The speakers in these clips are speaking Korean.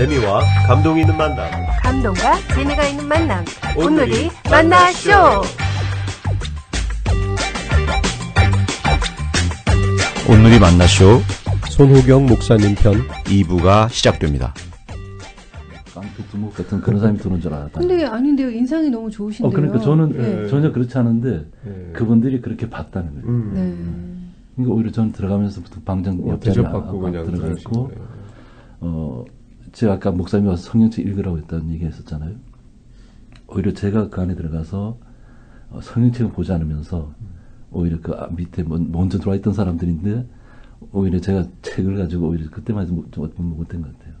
재미와 감동이 있는 만남. 감동과 재미가 있는 만남. 오늘이 만나쇼. 오늘이 만나쇼. 손호경 목사님 편 2부가 시작됩니다. 깡패 두목 같은 그런 사람이 들어온 줄 알았다. 근데 아닌데요. 인상이 너무 좋으신데요. 그러니까 저는 전혀 그렇지 않은데 그분들이 그렇게 봤다는 거예요. 네. 그러니까 오히려 저는 들어가면서부터 방장 옆자리에 대접받고 그냥 들어가 있고 제가 아까 목사님이 와서 성경책 읽으라고 했다는 얘기 했었잖아요. 오히려 제가 그 안에 들어가서 성경책을 보지 않으면서 오히려 그 밑에 먼저 들어와 있던 사람들인데 오히려 제가 책을 가지고 오히려 그때만 해도 못된 것 같아요.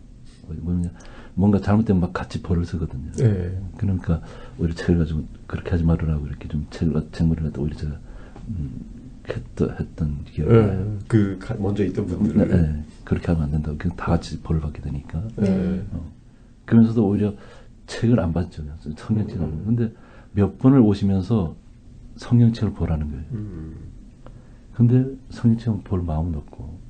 뭔가 잘못되면 막 같이 벌을 쓰거든요. 네. 그러니까 오히려 책을 가지고 그렇게 하지 말으라고 이렇게 좀 책무를 갖다 오히려 제가 했던 기억이 나요. 먼저 있던 분들은 네, 그렇게 하면 안 된다고. 그냥 다 같이 벌을 받게 되니까. 네. 그러면서도 오히려 책을 안 봤죠. 성경책을. 근데 몇 번을 오시면서 성경책을 보라는 거예요. 근데 성경책은 볼 마음은 없고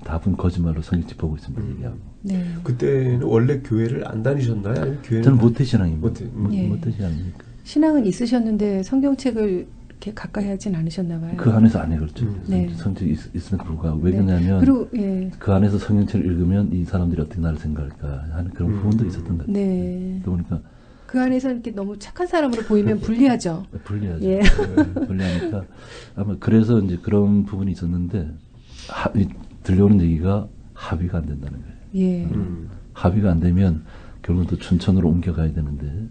다분 거짓말로 성경책 보고 있으면 얘기하고. 네. 그때는 원래 교회를 안 다니셨나요? 아니면 교회는 저는 모태신앙입니다. 예. 모태신앙이니까. 신앙은 있으셨는데 성경책을 이렇게 가까이 하진 않으셨나 봐요. 그 안에서 안 해결죠. 네. 성경책이 있음에도 불구하고. 왜 네. 그러냐면 그리고, 그 안에서 성경책을 읽으면 이 사람들이 어떻게 나를 생각할까 하는 그런 부분도 있었던 것 같아요. 네. 그러다 보니까 그 안에서 이렇게 너무 착한 사람으로 보이면 불리하죠. 불리하죠. 예. 불리하니까 아마 그래서 이제 그런 부분이 있었는데 들려오는 얘기가 합의가 안 된다는 거예요. 예. 합의가 안 되면 결국은 또 춘천으로 옮겨가야 되는데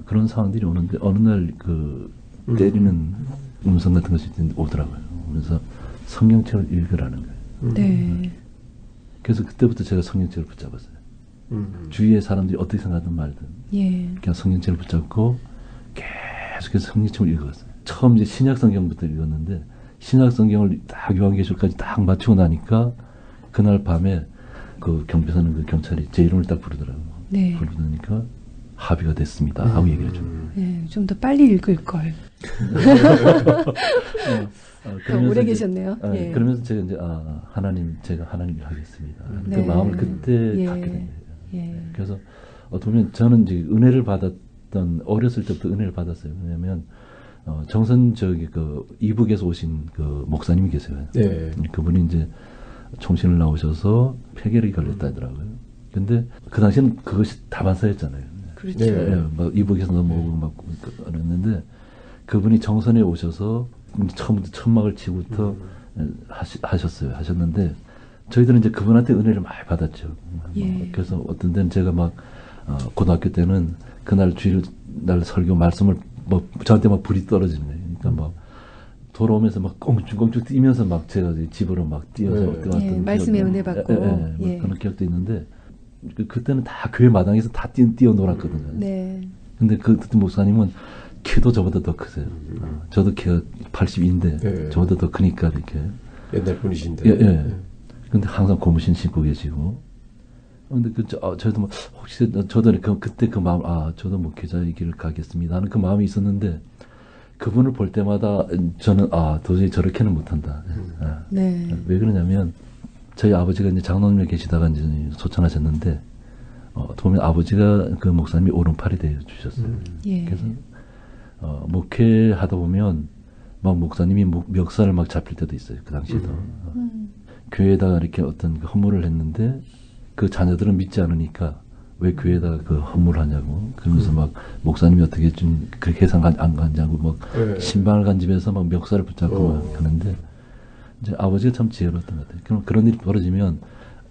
그런 상황들이 오는데 어느 날 때리는 음성 같은 것이 오더라고요. 그래서 성경책을 읽으라는 거예요. 네. 그래서 그때부터 제가 성경책을 붙잡았어요. 주위의 사람들이 어떻게 생각하든 말든 예. 그냥 성경책을 붙잡고 계속해서 성경책을 읽었어요. 처음 이제 신약 성경부터 읽었는데 신약 성경을 딱 요한계시록까지 딱 마치고 나니까 그날 밤에 그 경비서는 그 경찰이 제 이름을 딱 부르더라고요. 네. 부르니까 합의가 됐습니다 하고 얘기를 해줘요. 네. 좀 더 빨리 읽을 걸. 오래 계셨네요. 예. 그러면서 제가 이제 하나님 제가 하나님을 하겠습니다. 네. 그 마음을 그때 예. 갖게 된 거예요. 예. 그래서 어떻게 보면 저는 이제 은혜를 받았던 어렸을 때부터 은혜를 받았어요. 왜냐하면 정선적이 이북에서 오신 그 목사님이 계세요. 네. 그분이 이제 총신을 나오셔서 폐결이 걸렸다 하더라고요. 근데 그 당시에는 그것이 다반사였잖아요. 그렇죠. 네. 막 이북에서 넘어오고 막 그랬는데 그분이 정선에 오셔서 처음부터 천막을 치고부터 하셨는데 저희들은 이제 그분한테 은혜를 많이 받았죠. 예. 그래서 어떤 때는 제가 막 고등학교 때는 그날 날 설교 말씀을 저한테 막 불이 떨어지는 거예요. 그러니까 막 돌아오면서 막 꽁충꽁충 뛰면서 막 제가 집으로 막 뛰어서 말씀에 은혜 받고 그런 기억도 있는데 그때는 다 교회 마당에서 다 뛰어놀았거든요. 네. 근데 그때 목사님은 키도 저보다 더 크세요. 저도 키가 80인데 네. 저보다 더 크니까 이렇게 옛날 분이신데. 예. 근데 항상 고무신 신고 계시고. 근데 저도 뭐 혹시 저도 그때 그 마음 저도 목회자의 길을 가겠습니다 하는 그 마음이 있었는데 그분을 볼 때마다 저는 도저히 저렇게는 못한다. 네. 왜 그러냐면 저희 아버지가 이제 장로님에 계시다가 이제 소천하셨는데 보면 아버지가 그 목사님이 오른팔이 되어 주셨어요. 예. 그래서 목회하다 보면 막 목사님이 멱살을 막 잡힐 때도 있어요. 그 당시에도. 교회에다가 이렇게 어떤 헌물을 했는데 그 자녀들은 믿지 않으니까 왜 교회에다가 그 헌물을 하냐고 그러면서 막 목사님이 어떻게 좀 그렇게 해서 안 가냐고 막 신방을 간집에서 막 멱살을 붙잡고 막 그러는데 이제 아버지가 참 지혜로웠던 것 같아요. 그럼 그런 일이 벌어지면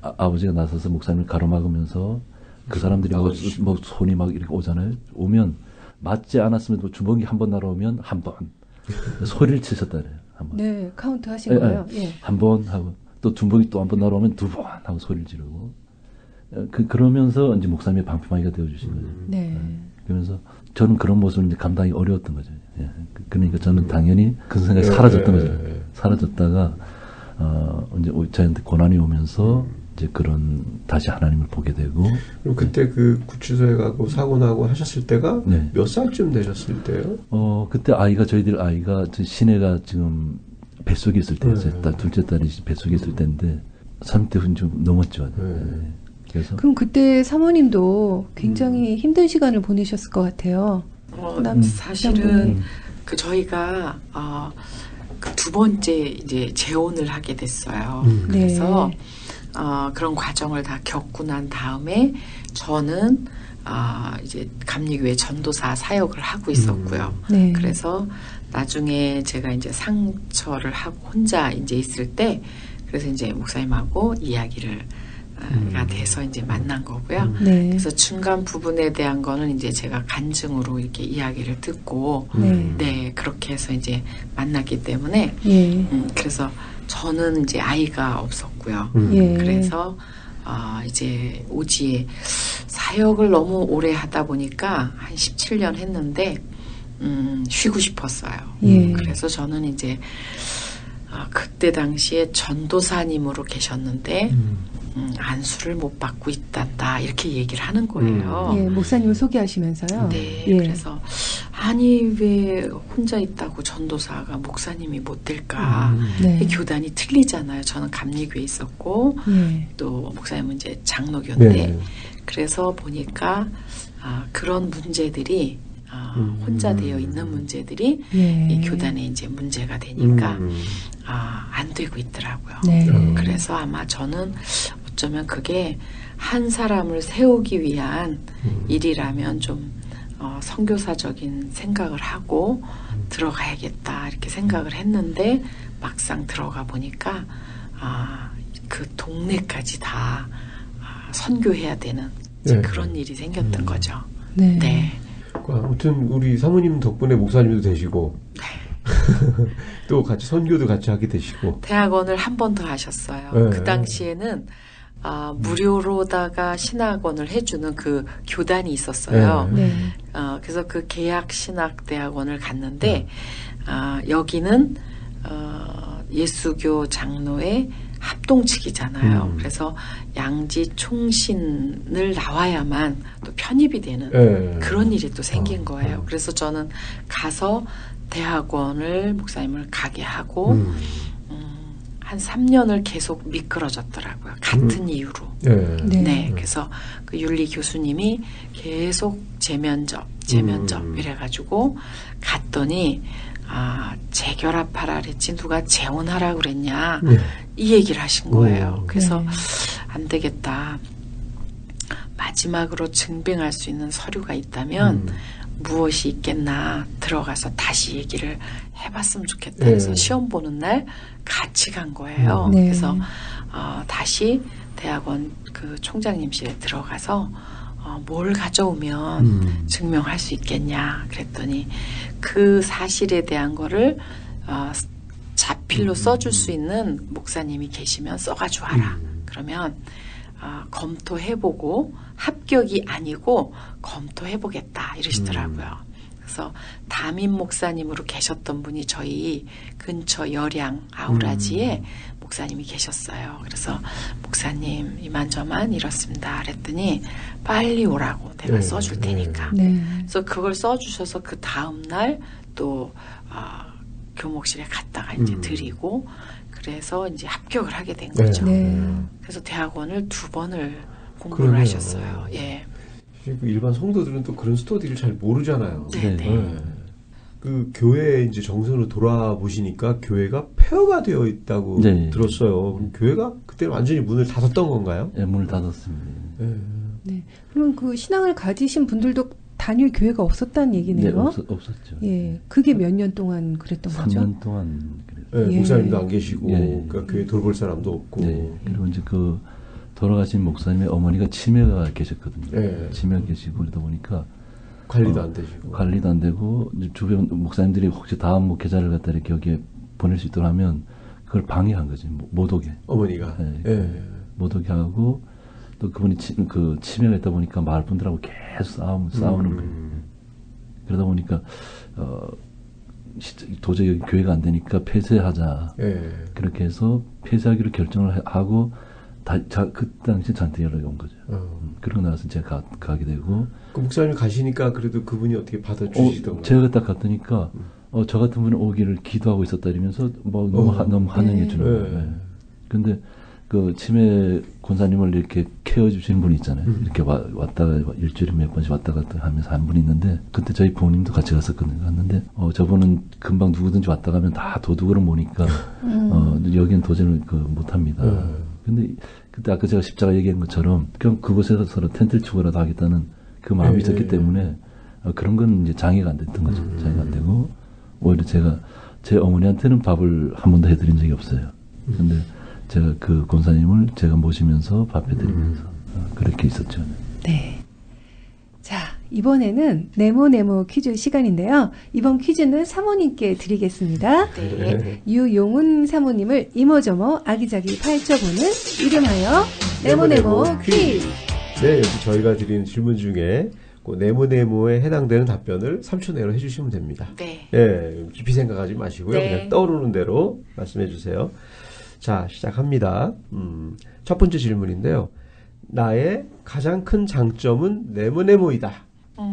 아버지가 나서서 목사님을 가로막으면서 그 사람들이 뭐 손이 막 이렇게 오잖아요. 오면 맞지 않았으면 주먹이 한 번 날아오면 한 번 소리를 치셨다 그래요. 한 번. 네, 카운트 하신 거예요. 예. 한 번 하고 또 주먹이 또 한 번 날아오면 두 번 하고 소리를 지르고 그러면서 이제 목사님의 방패막이가 되어주신 거죠. 네. 그러면서 저는 그런 모습을 이제 감당이 어려웠던 거죠. 예. 그러니까 저는 당연히 그 생각이 사라졌던 거죠. 사라졌다가 이제 저한테 고난이 오면서 이제 다시 하나님을 보게 되고. 그럼 그때 그 구치소에 가고 사고 나고 하셨을 때가 몇 살쯤 되셨을 때요? 그때 저희들 아이가 시내가 지금 뱃속에 있을 때였어요. 둘째 딸이 뱃속에 있을 때인데 30대 좀 넘었죠. 그래서 그럼 그때 사모님도 굉장히 힘든 시간을 보내셨을 것 같아요. 사실은 그 저희가 그 두 번째 이제 재혼을 하게 됐어요. 그래서 그런 과정을 다 겪고 난 다음에 저는 이제 감리교회 전도사 사역을 하고 있었고요. 네. 그래서 나중에 제가 이제 상처를 하고 혼자 이제 있을 때 그래서 이제 목사님하고 이야기를 가 돼서 이제 만난 거고요. 네. 그래서 중간 부분에 대한 거는 이제 제가 간증으로 이렇게 이야기를 듣고 네 그렇게 해서 이제 만났기 때문에 예. 그래서 저는 이제 아이가 없었고요. 예. 그래서 이제 오지에 사역을 너무 오래 하다 보니까 한 17년 했는데 쉬고 싶었어요. 예. 그래서 저는 이제 그때 당시에 전도사님으로 계셨는데 안수를 못 받고 있단다 이렇게 얘기를 하는 거예요. 예, 목사님을 소개하시면서요. 네, 예. 그래서 아니 왜 혼자 있다고 전도사가 목사님이 못 될까? 네. 교단이 틀리잖아요. 저는 감리교에 있었고 예. 또 목사님은 이제 장로교인데 네. 그래서 보니까 그런 문제들이 혼자 되어 있는 문제들이 예. 이 교단에 이제 문제가 되니까 안 되고 있더라고요. 네. 그래서 아마 저는 어쩌면 그게 한 사람을 세우기 위한 일이라면 좀 선교사적인 생각을 하고 들어가야겠다 이렇게 생각을 했는데 막상 들어가 보니까 그 동네까지 다 선교해야 되는 네. 그런 일이 생겼던 거죠. 네. 네. 아무튼 우리 사모님 덕분에 목사님도 되시고 또 같이 선교도 같이 하게 되시고 대학원을 한 번 더 하셨어요. 네. 그 당시에는 무료로다가 신학원을 해주는 그 교단이 있었어요. 네. 그래서 그 계약 신학 대학원을 갔는데 여기는 예수교 장로의 합동측이잖아요. 그래서 양지 총신을 나와야만 또 편입이 되는 그런 일이 또 생긴 거예요. 그래서 저는 가서 대학원을 목사님을 가게 하고 한 3년을 계속 미끄러졌더라고요. 같은 이유로. 네. 네. 그래서 그 윤리 교수님이 계속 재면접 이래가지고 갔더니 재결합하라 그랬지 누가 재혼하라 그랬냐 이 얘기를 하신 거예요. 그래서 네. 안 되겠다. 마지막으로 증빙할 수 있는 서류가 있다면 무엇이 있겠나 들어가서 다시 얘기를 해봤으면 좋겠다 해서 시험 보는 날 같이 간 거예요. 네. 그래서 다시 대학원 그 총장님실에 들어가서 뭘 가져오면 증명할 수 있겠냐 그랬더니 그 사실에 대한 거를 자필로 써줄 수 있는 목사님이 계시면 써가지고 와라. 그러면 검토해보고 합격이 아니고 검토해보겠다 이러시더라고요. 그래서 담임 목사님으로 계셨던 분이 저희 근처 열양 아우라지에 목사님이 계셨어요. 그래서 목사님 이만저만 이렇습니다. 그랬더니 빨리 오라고 내가 써줄 테니까. 네. 그래서 그걸 써주셔서 그 다음날 또 교목실에 갔다가 이제 드리고 그래서 이제 합격을 하게 된 거죠. 네. 그래서 대학원을 2번을 공부를 그러네요. 하셨어요. 예. 일반 성도들은 또 그런 스토리를 잘 모르잖아요. 네. 네. 그 교회 이제 정선으로 돌아보시니까 교회가 폐허가 되어 있다고 네. 들었어요. 그럼 교회가 그때 완전히 문을 닫았던 건가요? 예, 문을 닫았습니다. 네. 그럼 그 신앙을 가지신 분들도 다닐 교회가 없었다는 얘기네요. 네, 없었죠. 예. 그게 몇 년 동안 그랬던 거죠? 3년 동안 그랬어요. 네, 예. 목사님도 안 계시고 예. 그러니까 교회 돌볼 사람도 없고. 네. 그리고 이제 그 돌아가신 목사님의 어머니가 치매가 계셨거든요. 네. 치매가 계시고 그러다 보니까 관리도 안 되시고. 관리도 안 되고 이제 주변 목사님들이 혹시 다음 목회자를 갖다 이렇게 여기에 보낼 수 있도록 하면 그걸 방해한 거지. 못 오게. 어머니가. 네. 예. 못 오게 하고 또 그분이 치매가 있다 보니까 마을 분들하고 계속 싸우는 거예요. 그러다 보니까 도저히 여기 교회가 안 되니까 폐쇄하자. 예. 그렇게 해서 폐쇄하기로 결정을 하고 그 당시에 저한테 연락이 온 거죠. 그러고 나서 제가 가게 되고. 그 목사님이 가시니까 그래도 그분이 어떻게 받아주시던가요? 제가 딱 갔더니까 저 같은 분은 오기를 기도하고 있었다 이러면서 너무 환영해 주는 거예요. 네. 근데 그 치매 권사님을 이렇게 케어 주시는 분이 있잖아요. 이렇게 왔다가 일주일에 몇 번씩 왔다 갔다 하면서 한 분이 있는데 그때 저희 부모님도 같이 갔었거든요. 갔는데 저분은 금방 누구든지 왔다 가면 다 도둑으로 모니까 여기는 도전을 못합니다. 근데 그때 아까 제가 십자가 얘기한 것처럼 그냥 그곳에서 서로 텐트를 치고라도 하겠다는 그 마음이 있었기 때문에 그런 건 이제 장애가 안 됐던 거죠. 장애가 안 되고 오히려 제가 제 어머니한테는 밥을 한 번도 해드린 적이 없어요. 근데 제가 그 권사님을 제가 모시면서 밥 해드리면서 그렇게 있었죠. 네. 자, 이번에는 네모네모 퀴즈 시간인데요. 이번 퀴즈는 사모님께 드리겠습니다. 네. 유용훈 사모님을 이모저모 아기자기 파헤쳐보는 이름하여 네모네모 퀴즈. 네, 여기 저희가 드리는 질문 중에 그 네모네모에 해당되는 답변을 3초 내로 해주시면 됩니다. 네. 예, 깊이 생각하지 마시고요. 네. 그냥 떠오르는 대로 말씀해 주세요. 자, 시작합니다. 첫 번째 질문인데요. 나의 가장 큰 장점은 네모네모이다.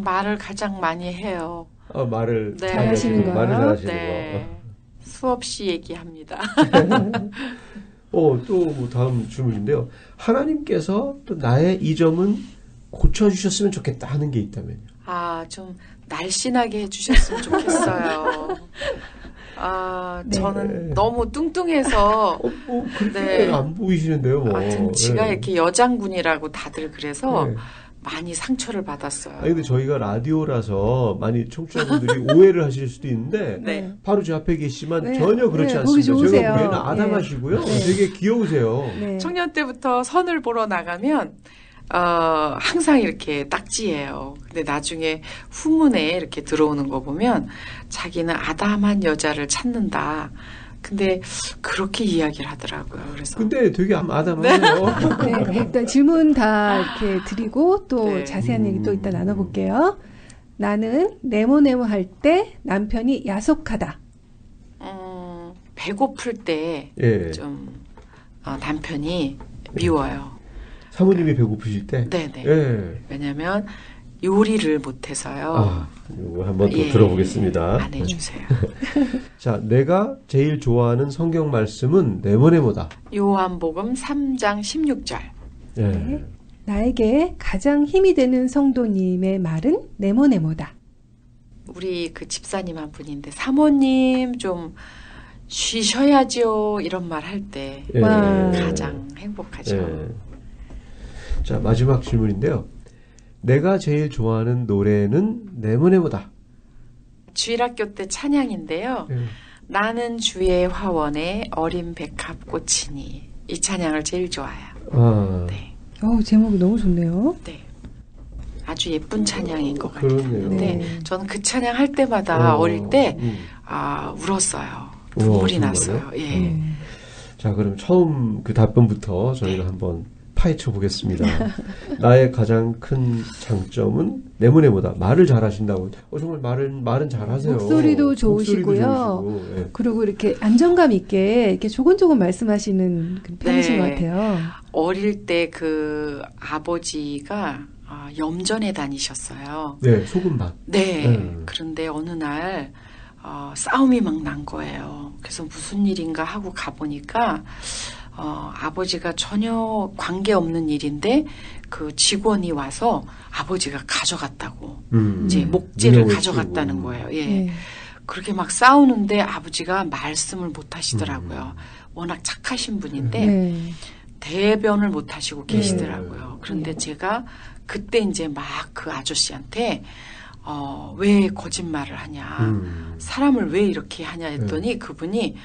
말을 가장 많이 해요. 말을 네. 잘하시는 거요? 말을 잘하시는 네. 거. 수없이 얘기합니다. 또 다음 질문인데요. 하나님께서 또 나의 이 점은 고쳐주셨으면 좋겠다 하는 게 있다면요. 좀 날씬하게 해주셨으면 좋겠어요. 네. 저는 너무 뚱뚱해서 그렇게 네. 안 보이시는데요, 뭐. 등치가 이렇게 여장군이라고 다들 그래서 네. 많이 상처를 받았어요. 아니, 근데 저희가 라디오라서 많이 청취자분들이 오해를 하실 수도 있는데, 네. 바로 제 앞에 계시지만 네. 전혀 그렇지 네, 보기 않습니다. 좋으세요. 제가 보기에는 아담하시고요. 네. 되게 귀여우세요. 네. 청년 때부터 선을 보러 나가면 항상 이렇게 딱지예요. 근데 나중에 후문에 이렇게 들어오는 거 보면 자기는 아담한 여자를 찾는다. 근데 그렇게 이야기를 하더라고요. 그래서 근데 되게 아담하네요. 네, 일단 질문 다 이렇게 드리고 또 네. 자세한 얘기 또 이따 나눠볼게요. 나는 네모네모 할 때 남편이 야속하다. 배고플 때 예. 좀 남편이 미워요. 사모님이 배고프실 때? 네네. 예. 왜냐면 요리를 못해서요. 이거 한번 또 예, 들어보겠습니다. 안 해주세요. 자, 내가 제일 좋아하는 성경 말씀은 네모네모다. 요한복음 3장 16절. 예. 네. 나에게 가장 힘이 되는 성도님의 말은 네모네모다. 우리 그 집사님 한 분인데 사모님 좀 쉬셔야죠 이런 말 할 때 예. 와. 가장 행복하죠. 예. 자, 마지막 질문인데요. 내가 제일 좋아하는 노래는 네모네모다. 주일학교 때 찬양인데요. 예. 나는 주의 화원에 어린 백합꽃이니 이 찬양을 제일 좋아해요. 네. 제목이 너무 좋네요. 네. 아주 예쁜 찬양인 것 그러네요. 같은데 네. 저는 그 찬양 할 때마다 어릴 때 음. 울었어요. 우와, 눈물이 정말요? 났어요. 예. 자, 그럼 처음 그 답변부터 저희가 한번 파헤쳐 보겠습니다. 나의 가장 큰 장점은 네모네모다. 말을 잘하신다고. 정말 말은 잘하세요. 목소리도 좋으시고요. 목소리도 좋으시고, 예. 그리고 이렇게 안정감 있게 이렇게 조곤조곤 말씀하시는 그 편이신 네. 것 같아요. 어릴 때 그 아버지가 염전에 다니셨어요. 네, 소금밭. 네. 그런데 어느 날 싸움이 막 난 거예요. 그래서 무슨 일인가 하고 가보니까 아버지가 전혀 관계없는 일인데 그 직원이 와서 아버지가 가져갔다고 이제 목재를 인형을 가져갔다는 치고. 거예요. 예. 네. 그렇게 막 싸우는데 아버지가 말씀을 못 하시더라고요. 워낙 착하신 분인데 네. 대변을 못 하시고 계시더라고요. 그런데 제가 그때 이제 막 그 아저씨한테 왜 거짓말을 하냐, 사람을 왜 이렇게 하냐 했더니 그분이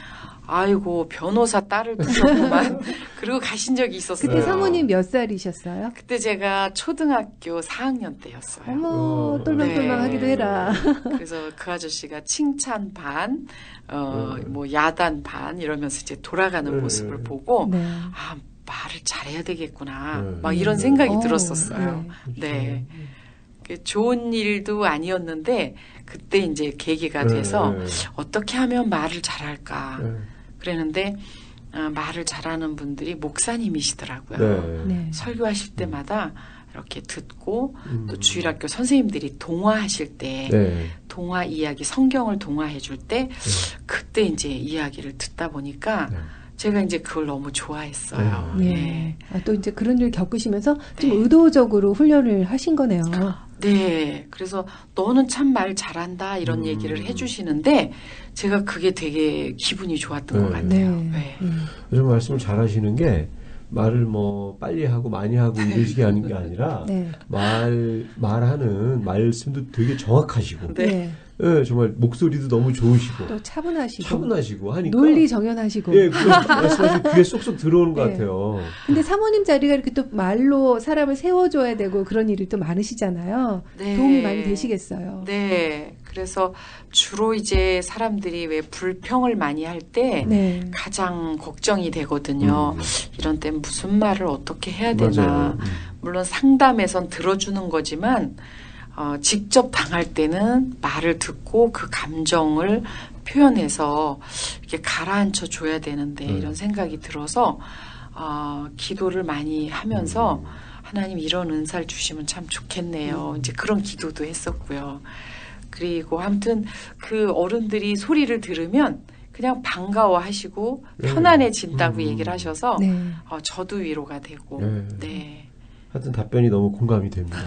아이고 변호사 딸을 두셨구만. 그리고 가신 적이 있었어요. 그때 사모님 몇 살이셨어요? 그때 제가 초등학교 4학년 때였어요. 어머, 똘망똘망하기도 네. 해라. 그래서 그 아저씨가 칭찬 반, 뭐 야단 반 이러면서 이제 돌아가는 모습을 보고 네. 말을 잘해야 되겠구나. 막 이런 생각이 들었었어요. 네. 그 좋은 일도 아니었는데 그때 이제 계기가 돼서 어떻게 하면 말을 잘할까 그랬는데 말을 잘하는 분들이 목사님이시더라고요. 네. 설교하실 때마다 이렇게 듣고 또 주일학교 선생님들이 동화하실 때 동화 이야기 성경을 동화해 줄 때 그때 이제 이야기를 듣다 보니까 제가 이제 그걸 너무 좋아했어요. 네. 아, 또 이제 그런 일 겪으시면서 좀 네. 의도적으로 훈련을 하신 거네요. 네. 그래서 너는 참 말 잘한다 이런 얘기를 해주시는데 제가 그게 되게 기분이 좋았던 것 같아요. 네. 요즘 말씀을 잘하시는 게 말을 뭐 빨리 하고 많이 하고 이러시게 하는 게 아니라 네. 말하는 말씀도 되게 정확하시고 네. 예, 정말 목소리도 너무 좋으시고 또 차분하시고 하니까 논리 정연하시고. 예, 그 말씀하신 귀에 쏙쏙 들어오는 것 네. 같아요. 근데 사모님 자리가 이렇게 또 말로 사람을 세워줘야 되고 그런 일이 또 많으시잖아요. 네. 도움이 많이 되시겠어요. 네. 그래서 주로 이제 사람들이 왜 불평을 많이 할 때 네. 가장 걱정이 되거든요. 이런 때 무슨 말을 어떻게 해야 되나. 맞아요. 물론 상담에선 들어주는 거지만 직접 당할 때는 말을 듣고 그 감정을 표현해서 이렇게 가라앉혀 줘야 되는데 이런 생각이 들어서 기도를 많이 하면서 하나님 이런 은사를 주시면 참 좋겠네요. 이제 그런 기도도 했었고요. 그리고 아무튼 그 어른들이 소리를 들으면 그냥 반가워하시고 편안해진다고 얘기를 하셔서 네. 저도 위로가 되고 네. 하여튼 답변이 너무 공감이 됩니다.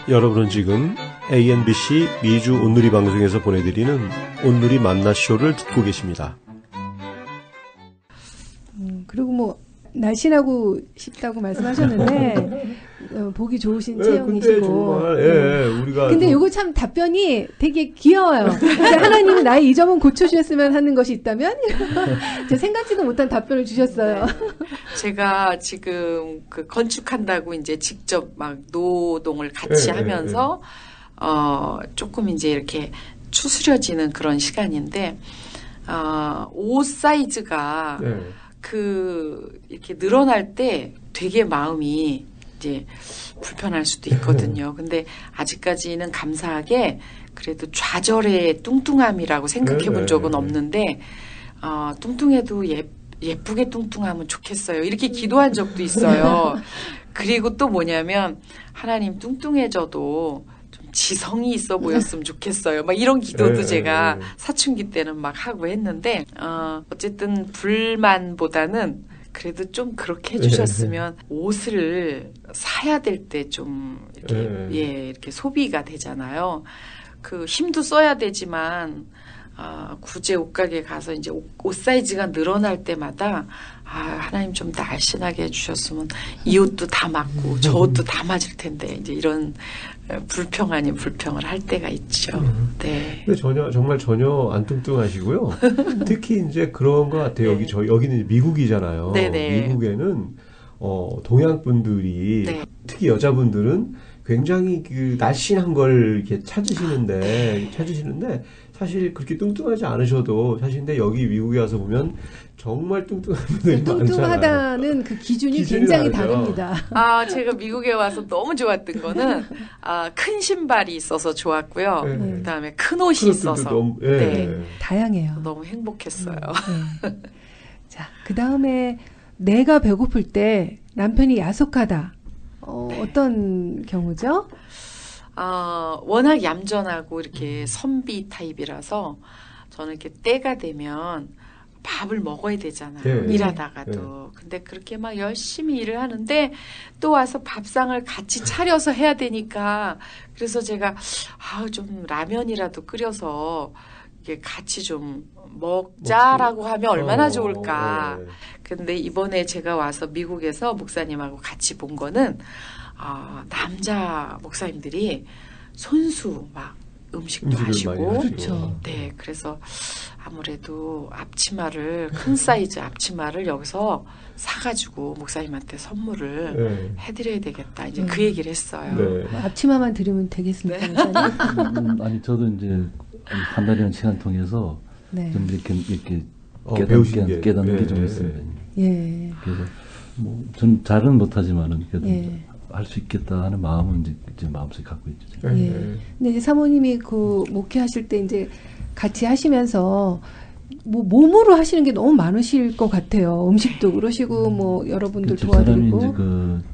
여러분은 지금 ANBC 미주 온누리 방송에서 보내드리는 온누리 만나쇼를 듣고 계십니다. 그리고 뭐 날씬하고 싶다고 말씀하셨는데 보기 좋으신 근데 체형이시고. 정말 우리가 근데 요거 참 답변이 되게 귀여워요. 하나님은 나의 이 점은 고쳐주셨으면 하는 것이 있다면 제가 생각지도 못한 답변을 주셨어요. 제가 지금 그 건축한다고 이제 직접 막 노동을 같이 하면서 조금 이제 이렇게 추스려지는 그런 시간인데 옷 사이즈가 이렇게 늘어날 때 되게 마음이 이제 불편할 수도 있거든요. 근데 아직까지는 감사하게 그래도 좌절의 뚱뚱함이라고 생각해 본 적은 없는데, 뚱뚱해도 예쁘게 뚱뚱하면 좋겠어요. 이렇게 기도한 적도 있어요. 그리고 또 뭐냐면, 하나님 뚱뚱해져도 좀 지성이 있어 보였으면 좋겠어요. 막 이런 기도도 제가 사춘기 때는 막 하고 했는데, 어쨌든 불만보다는 그래도 좀 그렇게 해주셨으면 옷을 사야 될 때 좀 이렇게 이렇게 소비가 되잖아요. 그 힘도 써야 되지만 구제 옷가게 가서 이제 옷 사이즈가 늘어날 때마다 하나님 좀 날씬하게 해주셨으면 이 옷도 다 맞고 저 옷도 다 맞을 텐데 이제 이런 불평 아닌 불평을 할 때가 있죠. 네. 근데 정말 전혀 안 뚱뚱하시고요. 특히 이제 그런 것 같아요. 여기는 미국이잖아요. 네네. 미국에는 동양 분들이 특히 여자분들은 굉장히 그 날씬한 걸 이렇게 찾으시는데 사실 그렇게 뚱뚱하지 않으셔도 사실 근데 여기 미국에 와서 보면 정말 뚱뚱한 분들이 많잖아요. 뚱뚱하다는 그 기준이 굉장히 다릅니다. 제가 미국에 와서 너무 좋았던 거는 큰 신발이 있어서 좋았고요. 그다음에 큰 옷이 있어서 너무, 다양해요. 너무 행복했어요. 자, 그다음에 내가 배고플 때 남편이 야속하다. 어떤 경우죠? 워낙 얌전하고 이렇게 선비 타입이라서 저는 이렇게 때가 되면 밥을 먹어야 되잖아요. 일하다가도. 근데 그렇게 막 열심히 일을 하는데 또 와서 밥상을 같이 차려서 해야 되니까 그래서 제가 좀 라면이라도 끓여서 이게 같이 좀 먹자라고 하면 얼마나 좋을까. 근데 이번에 제가 와서 미국에서 목사님하고 같이 본 거는 남자 목사님들이 손수 막 음식도 하시고 그렇죠. 네, 그래서 아무래도 큰 사이즈 앞치마를 여기서 사가지고 목사님한테 선물을 해드려야 되겠다. 이제 그 얘기를 했어요. 앞치마만 드리면 되겠습니까, 목사님? 아니 저도 이제 한 달이라는 시간 통해서 좀 이렇게 깨닫는 게 좀 있습니다. 그래서 뭐 저는 잘은 못하지만은 그래도 할 수 있겠다 하는 마음은 이제 마음속에 갖고 있죠. 근데 이제 사모님이 그 목회하실 때 이제 같이 하시면서 뭐 몸으로 하시는 게 너무 많으실 것 같아요. 음식도 그러시고 뭐 여러분들 도와드리고. 사람이 이제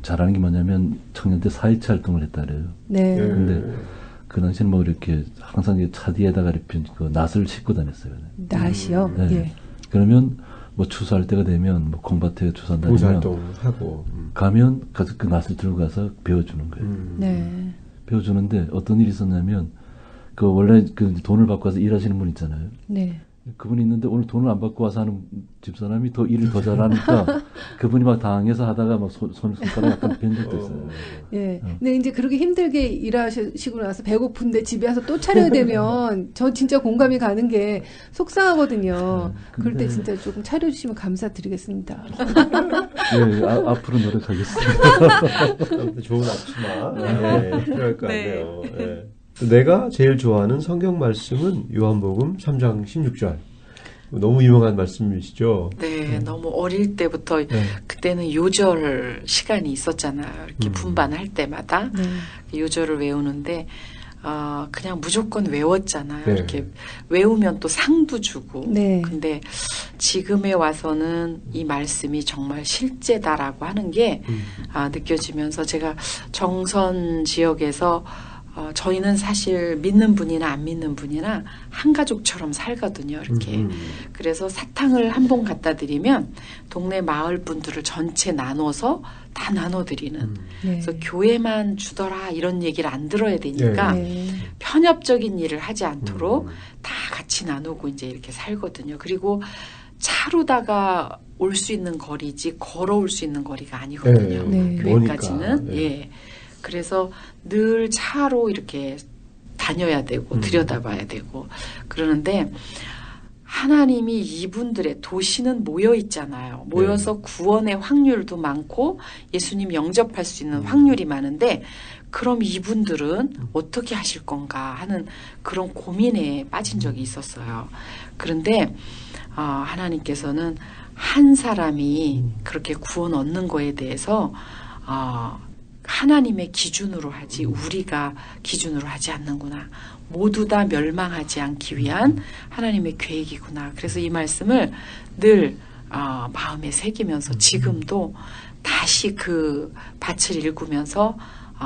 잘하는 게 뭐냐면 청년 때 4.27 활동을 했다 그래요. 근데 그 당시에는 뭐 이렇게 항상 차 뒤에다가 이렇게 그 낫을 싣고 다녔어요. 낫이요? 그러면 뭐 추수할 때가 되면 뭐 콩밭에 추수한다 하면 봉사활동하고 가면 가서 그 낫을 들고 가서 배워주는 거예요. 네. 배워주는데 어떤 일이 있었냐면 그 원래 그 돈을 받고 와서 일하시는 분 있잖아요. 네. 그분이 있는데 오늘 돈을 안 받고 와서 하는 집사람이 더 일을 더 잘하니까 그분이 막 당해서 하다가 막 손가락 약간 벤 적도 있어요. 예. 근데 이제 그렇게 힘들게 일하시고 나서 배고픈데 집에 와서 또 차려야 되면 저 진짜 공감이 가는 게 속상하거든요. 그럴 때 진짜 조금 차려주시면 감사드리겠습니다. 예, 앞으로 노력하겠습니다. 좋은 앞치마 필요할 것 같네요. 네. 내가 제일 좋아하는 성경 말씀은 요한복음 3장 16절. 너무 유명한 말씀이시죠? 네, 너무 어릴 때부터 그때는 요절 시간이 있었잖아요. 이렇게 분반할 때마다 요절을 외우는데 그냥 무조건 외웠잖아요. 네. 이렇게 외우면 또 상도 주고. 네. 근데 지금에 와서는 이 말씀이 정말 실제다라고 하는 게 느껴지면서 제가 정선 지역에서 저희는 사실 믿는 분이나 안 믿는 분이나 한 가족처럼 살거든요. 이렇게. 그래서 사탕을 한 번 갖다 드리면 동네 마을 분들을 전체 나눠서 다 나눠드리는. 그래서 교회만 주더라 이런 얘기를 안 들어야 되니까 편협적인 일을 하지 않도록 다 같이 나누고 이제 이렇게 살거든요. 그리고 차로다가 올 수 있는 거리지 걸어올 수 있는 거리가 아니거든요. 교회까지는. 예. 그래서 늘 차로 이렇게 다녀야 되고 들여다봐야 되고 그러는데 하나님이 이분들의 도시는 모여 있잖아요. 모여서 구원의 확률도 많고 예수님 영접할 수 있는 확률이 많은데 그럼 이분들은 어떻게 하실 건가 하는 그런 고민에 빠진 적이 있었어요. 그런데 하나님께서는 한 사람이 그렇게 구원 얻는 거에 대해서 하나님의 기준으로 하지 우리가 기준으로 하지 않는구나. 모두 다 멸망하지 않기 위한 하나님의 계획이구나. 그래서 이 말씀을 늘 마음에 새기면서 지금도 다시 그 밭을 읽으면서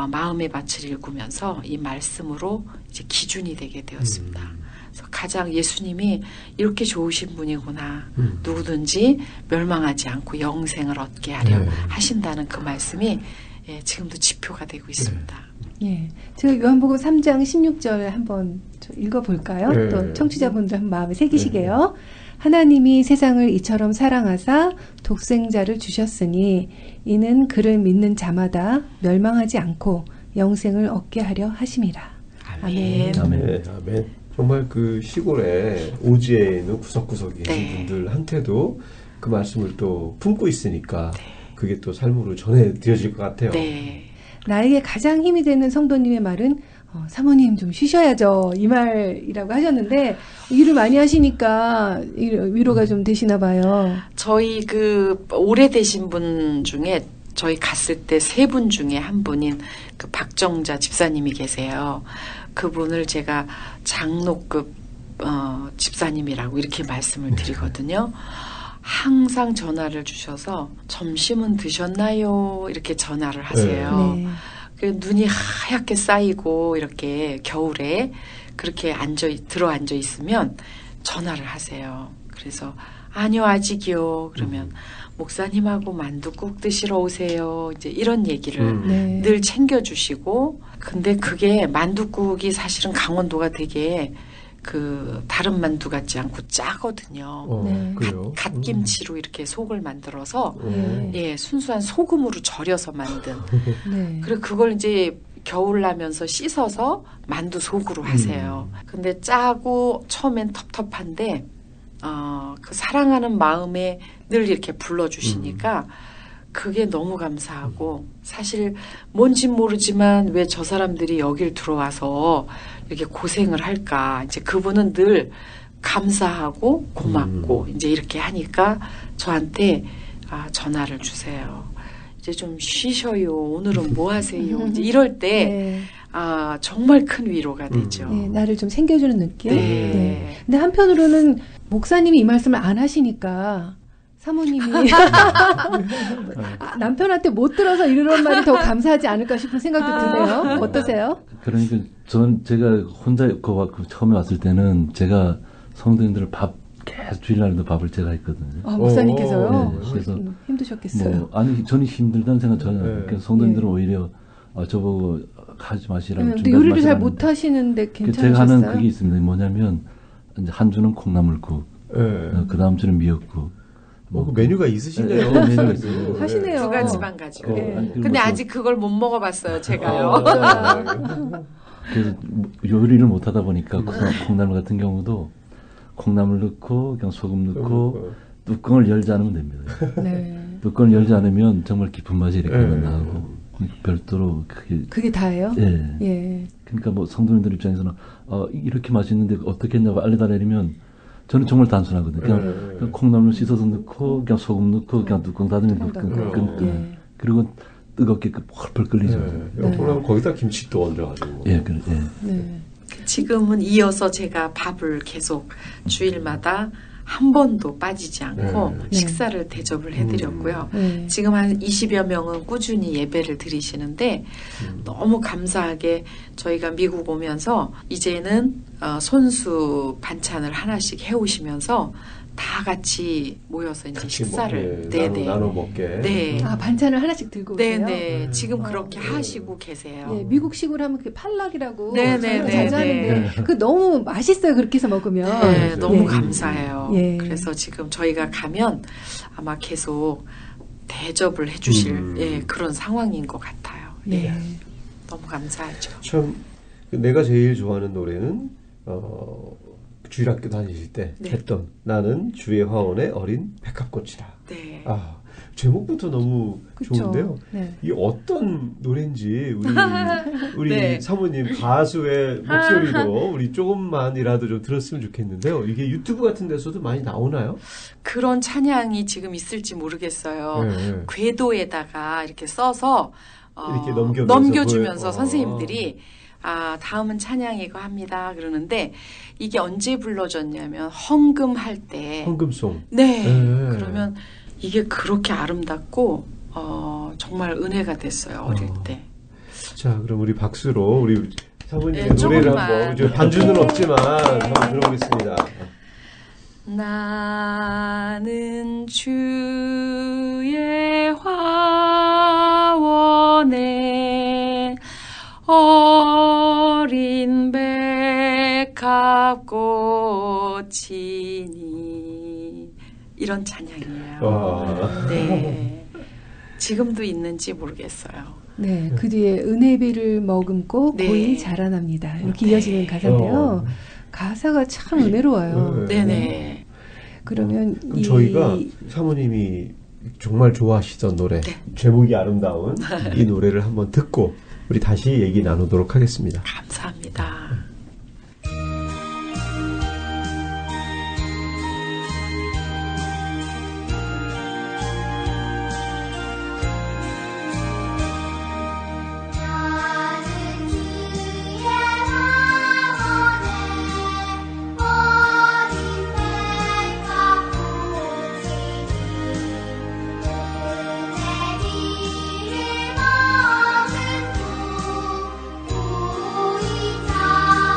마음의 밭을 읽으면서 이 말씀으로 이제 기준이 되게 되었습니다. 그래서 가장 예수님이 이렇게 좋으신 분이구나. 누구든지 멸망하지 않고 영생을 얻게 하려 하신다는 그 말씀이 지금도 지표가 되고 있습니다. 예, 제가 요한복음 3장 16절 한번 읽어볼까요? 또 청취자분들 한번 마음에 새기시게요. 하나님이 세상을 이처럼 사랑하사 독생자를 주셨으니 이는 그를 믿는 자마다 멸망하지 않고 영생을 얻게 하려 하심이라. 아멘. 아멘. 아멘. 정말 그 시골에 오지에 있는 구석구석에 계신 분들한테도 그 말씀을 또 품고 있으니까 그게 또 삶으로 전해드려질 것 같아요. 네. 나에게 가장 힘이 되는 성도님의 말은 사모님 좀 쉬셔야죠. 이 말이라고 하셨는데 일을 많이 하시니까 위로가 좀 되시나 봐요. 저희 그 오래되신 분 중에 저희 갔을 때 3분 중에 한 분인 그 박정자 집사님이 계세요. 그분을 제가 장로급 집사님이라고 이렇게 말씀을 드리거든요. 항상 전화를 주셔서 점심은 드셨나요? 이렇게 전화를 하세요. 눈이 하얗게 쌓이고 이렇게 겨울에 그렇게 들어 앉아 있으면 전화를 하세요. 그래서 아니요 아직이요. 그러면 목사님하고 만두 꼭 드시러 오세요. 이제 이런 얘기를 늘 챙겨주시고 근데 그게 만두국이 사실은 강원도가 되게 그 다른 만두 같지 않고 짜거든요. 갓김치로 이렇게 속을 만들어서 순수한 소금으로 절여서 만든. 그리고 그걸 이제 겨울 나면서 씻어서 만두 속으로 하세요. 근데 짜고 처음엔 텁텁한데 그 사랑하는 마음에 늘 이렇게 불러주시니까 그게 너무 감사하고 사실 뭔진 모르지만 왜 저 사람들이 여길 들어와서 이렇게 고생을 할까. 이제 그분은 늘 감사하고 고맙고 이제 이렇게 하니까 저한테 전화를 주세요. 이제 좀 쉬셔요. 오늘은 뭐 하세요? 이제 이럴 때 정말 큰 위로가 되죠. 나를 좀 챙겨주는 느낌. 근데 한편으로는 목사님이 이 말씀을 안 하시니까 사모님이 남편한테 못 들어서 이런 말이 더 감사하지 않을까 싶은 생각도 드네요. 어떠세요? 그러니까 제가 혼자 처음에 왔을 때는 제가 성도님들을 밥 계속 주일날도 밥을 제가 했거든요. 아, 목사님께서요? 네, 그래서 힘드셨겠어요. 아니 저는 힘들다는 생각 전혀 안 해요. 성도님들은 오히려 저보고 하지 마시라고. 근데 요리를 잘 못하시는데 괜찮으셨어요? 제가 하는 그게 있습니다. 뭐냐면 이제 한 주는 콩나물국, 그 다음 주는 미역국. 그 메뉴가 있으시네요. 메뉴가 있어요. 하시네요. 두 가지만 가지고. 네. 근데 아직 그걸 못 먹어봤어요, 제가요. 그래서 요리를 못 하다 보니까 콩나물 같은 경우도 콩나물 넣고 그냥 소금 넣고 뚜껑을 열지 않으면 됩니다. 네. 뚜껑을 열지 않으면 정말 깊은 맛이 이렇게 나고 별도로 그게 다예요? 예. 예. 그러니까 뭐 성도님들 입장에서는 이렇게 맛있는데 어떻게 했냐고 알려달라면 저는 정말 단순하거든요. 그냥 콩나물 씻어서 넣고 그냥 소금 넣고 그냥 뚜껑 닫으면 끈. 그리고 뜨겁게 펄펄 끓이죠. 콩나물 거기다 김치 또 얹어가지고. 예, 그래. 예. 네. 지금은 이어서 제가 밥을 계속 주일마다 한 번도 빠지지 않고 식사를 대접을 해드렸고요. 지금 한 20여 명은 꾸준히 예배를 드리시는데 너무 감사하게 저희가 미국 오면서 이제는 손수 반찬을 하나씩 해오시면서 다 같이 모여서 이제 식사를 나눠 먹게. 네. 아, 반찬을 하나씩 들고 오세요? 네네. 지금 그렇게 하시고 계세요. 네, 미국식으로 하면 그 팔락이라고 네네네. 자주 하는데 그 너무 맛있어요. 그렇게 해서 먹으면. 네, 너무 감사해요. 예. 그래서 지금 저희가 가면 아마 계속 대접을 해주실 그런 상황인 것 같아요. 네. 너무 감사하죠. 참 내가 제일 좋아하는 노래는 주일학교 다니실 때 했던 나는 주의 화원의 어린 백합꽃이다. 네. 아, 제목부터 너무 좋은데요. 네. 이게 어떤 노래인지 우리 네. 사모님 가수의 목소리로 우리 조금만이라도 좀 들었으면 좋겠는데요. 이게 유튜브 같은 데서도 많이 나오나요? 그런 찬양이 지금 있을지 모르겠어요. 네. 궤도에다가 이렇게 써서 이렇게 넘겨주면서 선생님들이 다음은 찬양 이거 합니다. 그러는데 이게 언제 불러졌냐면 헌금할 때. 헌금송. 네. 그러면 이게 그렇게 아름답고 정말 은혜가 됐어요. 어릴 때. 자, 그럼 우리 박수로 우리 사모님의 네, 노래를 조금만. 한번 반주는 없지만 한번 들어보겠습니다. 나는 주의 화원에 어린 백합꽃이니 이런 찬양이에요. 네. 지금도 있는지 모르겠어요. 네, 그 뒤에 은혜비를 머금고 고이 자라납니다. 이렇게 이어지는 가사인데요. 가사가 참 은혜로워요. 네네. 그러면 저희가 사모님이 정말 좋아하시던 노래, 제목이 아름다운 이 노래를 한번 듣고 우리 다시 얘기 나누도록 하겠습니다. 감사합니다. 우리 자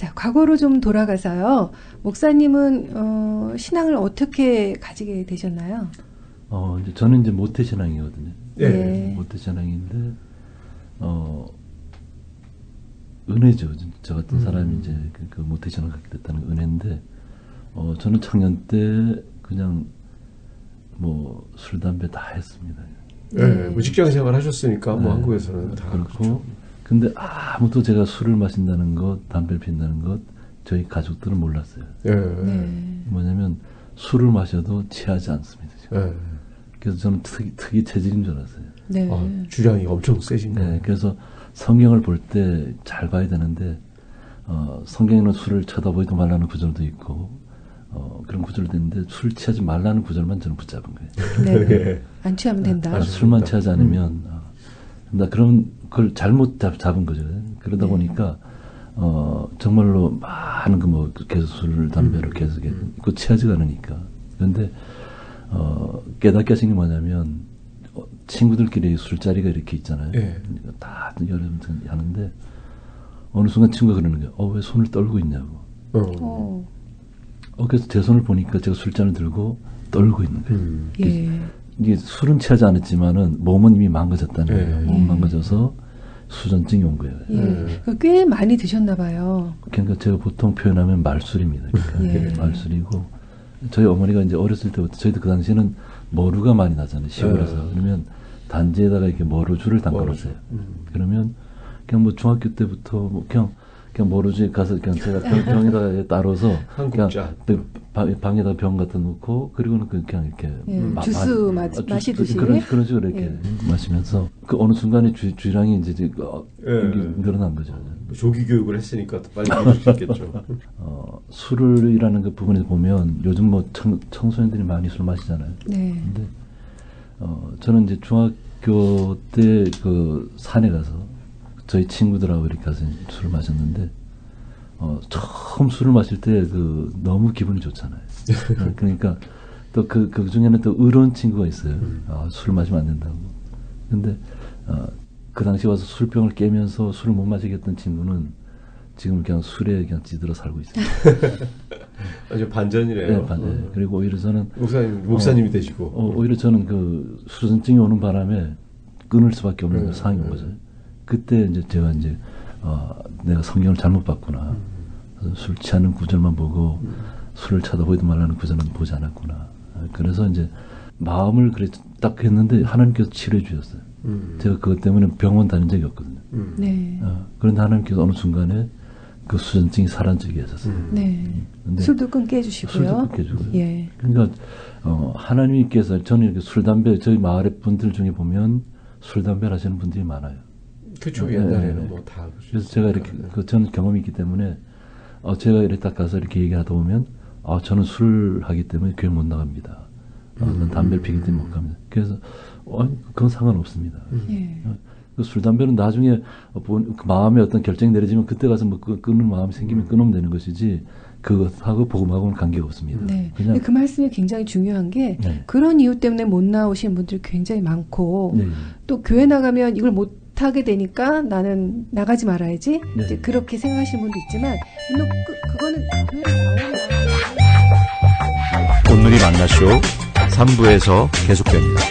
자, 과거로 좀 돌아가서요. 목사님은 신앙을 어떻게 가지게 되셨나요? 이제 저는 이제 모태 신앙이거든요. 네. 모태 신앙인데 은혜죠. 저 같은 사람이 이제 그 모태 신앙을 갖게 됐다는 은혜인데 저는 청년 때 그냥 뭐 술 담배 다 했습니다. 네, 뭐 직장 생활 하셨으니까 뭐 한국에서는 다 그렇고 그렇죠. 근데 아무도 제가 술을 마신다는 것, 담배를 피운다는 것 저희 가족들은 몰랐어요. 뭐냐면 술을 마셔도 취하지 않습니다. 그래서 저는 특이 체질인 줄 알았어요. 네. 주량이 엄청 세신 거예요. 그래서 성경을 볼 때 잘 봐야 되는데 성경에는 술을 쳐다보지도 말라는 구절도 있고 그런 구절도 있는데 술 취하지 말라는 구절만 저는 붙잡은 거예요. 네. 안 취하면 된다. 술만 취하지 않으면 그럼 그걸 잘못 잡은 거죠. 그러다 보니까 정말로 많은 계속 술 담배를 계속 그 취하지가 않으니까. 그런데 깨닫게 하신 게 뭐냐면 친구들끼리 술자리가 이렇게 있잖아요. 다 여름 하는데 어느 순간 친구가 그러는 거예요. 왜 손을 떨고 있냐고. 그래서 제 손을 보니까 제가 술잔을 들고 떨고 있는 거예요. 이게 술은 취하지 않았지만은 몸은 이미 망가졌다는 거예요. 몸 망가져서 수전증이 온 거예요. 꽤 많이 드셨나 봐요. 그러니까 제가 보통 표현하면 말술입니다. 그러니까 말술이고 저희 어머니가 이제 어렸을 때부터 저희도 그 당시에는 머루가 많이 나잖아요. 시골에서. 그러면 단지에다가 이렇게 머루줄을 담궈놓으세요. 그러면 그냥 뭐 중학교 때부터 뭐 그냥 머루주에 가서 그냥 제가 병에다가 따라서 그냥 방에다 병 갖다 놓고 그리고는 그냥 이렇게 주스 마시듯이 그런 식으로 이렇게 마시면서 그 어느 순간에 주량이 이제 늘어난 거죠. 조기 교육을 했으니까 빨리 배울 수 있겠죠. 술이라는 그 부분에서 보면 요즘 뭐 청소년들이 많이 술 마시잖아요. 근데 저는 이제 중학교 때 그 산에 가서 저희 친구들하고 이렇게 가서 술을 마셨는데 처음 술을 마실 때 너무 기분이 좋잖아요. 그러니까 또 그 중에는 또 의로운 친구가 있어요. 술을 마시면 안 된다고. 근데 그 당시 와서 술병을 깨면서 술을 못 마시게 했던 친구는 지금 그냥 술에 그냥 찌들어 살고 있어요. 아주 반전이네요. 네. 그리고 오히려 저는 목사님이 되시고 오히려 저는 그 수전증이 오는 바람에 끊을 수밖에 없는 상황이 온 거죠. 그때 이제 제가 이제 내가 성경을 잘못 봤구나. 술 취하는 구절만 보고 술을 쳐다보지도 말라는 구절은 보지 않았구나. 그래서 이제 마음을 그래 딱 했는데 하나님께서 치료해 주셨어요. 제가 그것 때문에 병원 다닌 적이 없거든요. 그런데 하나님께서 어느 순간에 그 수전증이 사라진 적이 있었어요. 술도 끊게 해주시고요. 술도 끊게 해주고요. 그러니까 하나님께서 저는 이렇게 술 담배 저희 마을의 분들 중에 보면 술 담배를 하시는 분들이 많아요. 그렇죠. 옛날에는 뭐 다. 그래서 제가 이렇게 저는 경험이 있기 때문에 제가 이렇게 딱 가서 이렇게 얘기하다 보면 저는 술을 하기 때문에 교회 못 나갑니다. 난 담배를 피기 때문에 못 갑니다. 그래서 그건 상관없습니다. 그 술 담배는 나중에 그 마음에 어떤 결정이 내려지면 그때 가서 뭐 끊는 마음이 생기면 끊으면 되는 것이지 그것하고 복음하고는 관계가 없습니다. 그냥 그 말씀이 굉장히 중요한 게 그런 이유 때문에 못 나오시는 분들이 굉장히 많고 또 교회 나가면 이걸 못 하게 되니까 나는 나가지 말아야지 이제 그렇게 생각하시는 분도 있지만 물론 그거는 교회를 나오면 오늘이 만나쇼 3부에서 계속됩니다.